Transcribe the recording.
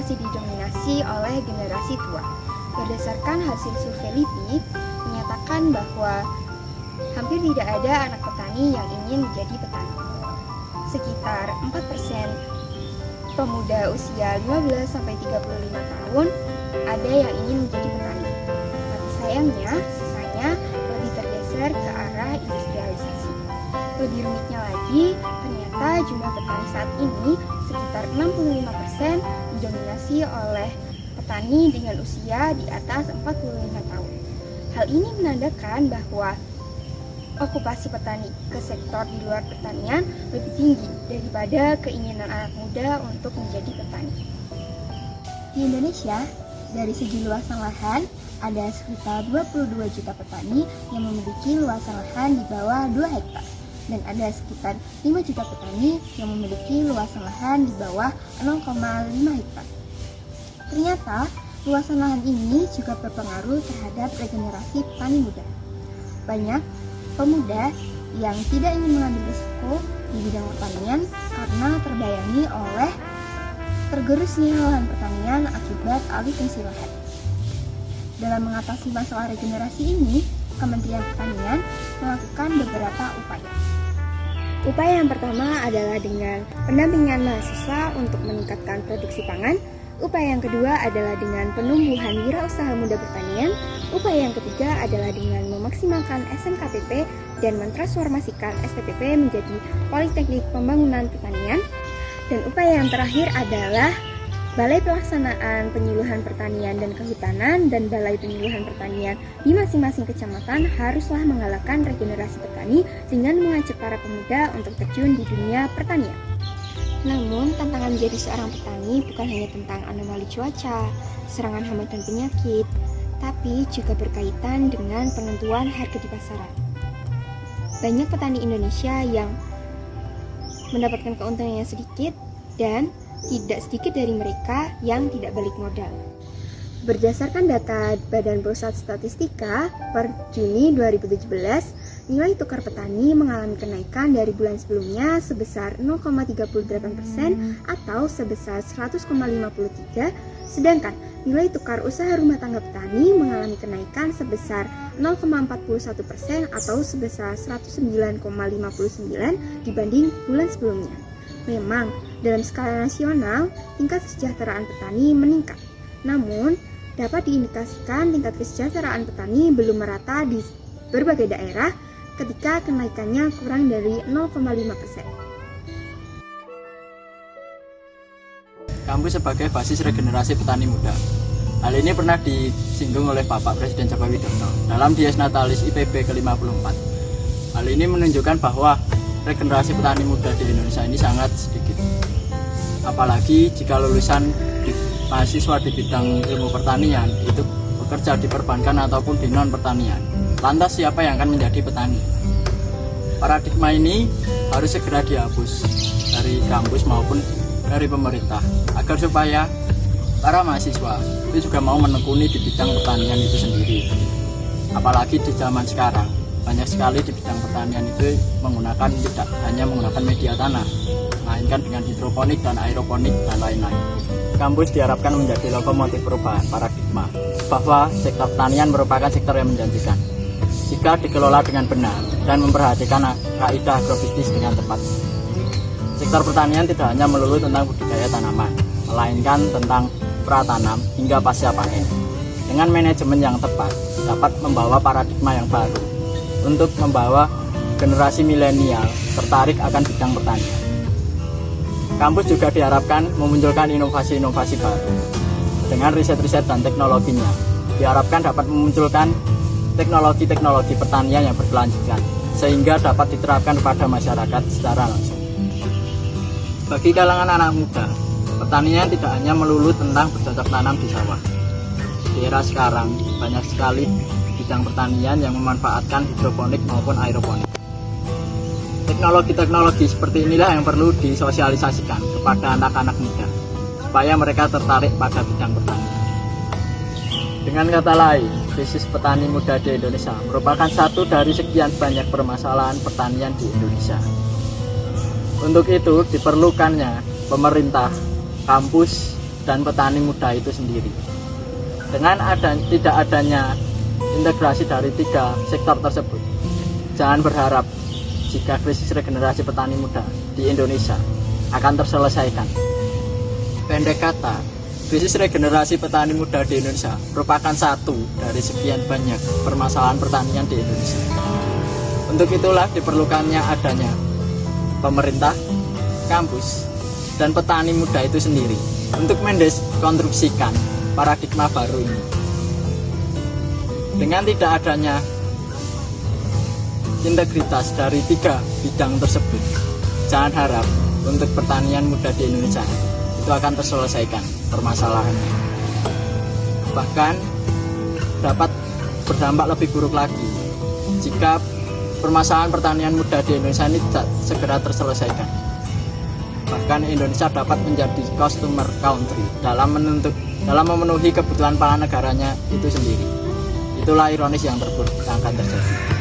masih didominasi oleh generasi tua. Berdasarkan hasil survei LIPI, menyatakan bahwa hampir tidak ada anak petani yang ingin menjadi petani. Sekitar 4% pemuda usia 15-35 tahun ada yang ingin menjadi petani. Tapi sayangnya, sisanya lebih tergeser ke arah industrialisasi. Lebih rumitnya lagi, ternyata jumlah petani saat ini sekitar 65% didominasi oleh petani dengan usia di atas 45 tahun. Hal ini menandakan bahwa okupasi petani ke sektor di luar pertanian lebih tinggi daripada keinginan anak muda untuk menjadi petani. Di Indonesia, dari segi luasan lahan, ada sekitar 22 juta petani yang memiliki luasan lahan di bawah 2 hektar. Dan ada sekitar 5 juta petani yang memiliki luasan lahan di bawah 0,5 hektar. Ternyata, luasan lahan ini juga berpengaruh terhadap regenerasi petani muda. Banyak pemuda yang tidak ingin mengambil risiko di bidang pertanian karena terbayangi oleh tergerusnya lahan pertanian akibat alih fungsi lahan. Dalam mengatasi masalah regenerasi ini, Kementerian Pertanian melakukan beberapa upaya. Upaya yang pertama adalah dengan pendampingan mahasiswa untuk meningkatkan produksi pangan. Upaya yang kedua adalah dengan penumbuhan wirausaha muda pertanian. Upaya yang ketiga adalah dengan memaksimalkan SMKPP dan mentransformasikan STPP menjadi Politeknik Pembangunan Pertanian. Dan upaya yang terakhir adalah Balai Pelaksanaan Penyuluhan Pertanian dan Kehutanan dan Balai Penyuluhan Pertanian di masing-masing kecamatan haruslah menggalakkan regenerasi petani dengan mengajak para pemuda untuk terjun di dunia pertanian. Namun, tantangan menjadi seorang petani bukan hanya tentang anomali cuaca, serangan hama dan penyakit, tapi juga berkaitan dengan penentuan harga di pasaran. Banyak petani Indonesia yang mendapatkan keuntungan yang sedikit dan tidak sedikit dari mereka yang tidak balik modal. Berdasarkan data Badan Pusat Statistika per Juni 2017, nilai tukar petani mengalami kenaikan dari bulan sebelumnya sebesar 0,38% atau sebesar 100,53, sedangkan nilai tukar usaha rumah tangga petani mengalami kenaikan sebesar 0,41% atau sebesar 109,59 dibanding bulan sebelumnya. Memang, dalam skala nasional, tingkat kesejahteraan petani meningkat. Namun, dapat diindikasikan tingkat kesejahteraan petani belum merata di berbagai daerah ketika kenaikannya kurang dari 0,5%. Kampus sebagai basis regenerasi petani muda. Hal ini pernah disinggung oleh Bapak Presiden Joko Widodo dalam Dies Natalis IPB ke-54. Hal ini menunjukkan bahwa regenerasi petani muda di Indonesia ini sangat sedikit. Apalagi jika lulusan mahasiswa di bidang ilmu pertanian itu bekerja di perbankan ataupun di non pertanian. Lantas siapa yang akan menjadi petani? Paradigma ini harus segera dihapus dari kampus maupun dari pemerintah agar supaya para mahasiswa itu juga mau menekuni di bidang pertanian itu sendiri. Apalagi di zaman sekarang banyak sekali di bidang pertanian itu tidak hanya menggunakan media tanah, melainkan dengan hidroponik dan aeroponik dan lain-lain. Kampus diharapkan menjadi lokomotif perubahan paradigma bahwa sektor pertanian merupakan sektor yang menjanjikan jika dikelola dengan benar dan memperhatikan kaidah agrobisnis dengan tepat. Sektor pertanian tidak hanya melulu tentang budidaya tanaman, melainkan tentang pratanam hingga pasca panen. Dengan manajemen yang tepat dapat membawa paradigma yang baru untuk membawa generasi milenial tertarik akan bidang pertanian. Kampus juga diharapkan memunculkan inovasi-inovasi baru. Dengan riset-riset dan teknologinya, diharapkan dapat memunculkan teknologi-teknologi pertanian yang berkelanjutan, sehingga dapat diterapkan pada masyarakat secara langsung. Bagi kalangan anak muda, pertanian tidak hanya melulu tentang bercocok tanam di sawah. Di era sekarang, banyak sekali bidang pertanian yang memanfaatkan hidroponik maupun aeroponik. Teknologi-teknologi seperti inilah yang perlu disosialisasikan kepada anak-anak muda supaya mereka tertarik pada bidang pertanian. Dengan kata lain, krisis petani muda di Indonesia merupakan satu dari sekian banyak permasalahan pertanian di Indonesia. Untuk itu diperlukannya pemerintah, kampus, dan petani muda itu sendiri. Dengan tidak adanya integrasi dari 3 sektor tersebut, jangan berharap jika krisis regenerasi petani muda di Indonesia akan terselesaikan. Pendek kata, krisis regenerasi petani muda di Indonesia merupakan satu dari sekian banyak permasalahan pertanian di Indonesia. Untuk itulah diperlukannya adanya pemerintah, kampus, dan petani muda itu sendiri untuk mendeskonstruksikan paradigma baru ini. Dengan tidak adanya integritas dari 3 bidang tersebut, jangan harap untuk pertanian muda di Indonesia itu akan terselesaikan permasalahannya. Bahkan dapat berdampak lebih buruk lagi jika permasalahan pertanian muda di Indonesia ini tidak segera terselesaikan. Bahkan Indonesia dapat menjadi consumer country dalam memenuhi kebutuhan pangan negaranya itu sendiri. Itulah ironis yang akan terjadi.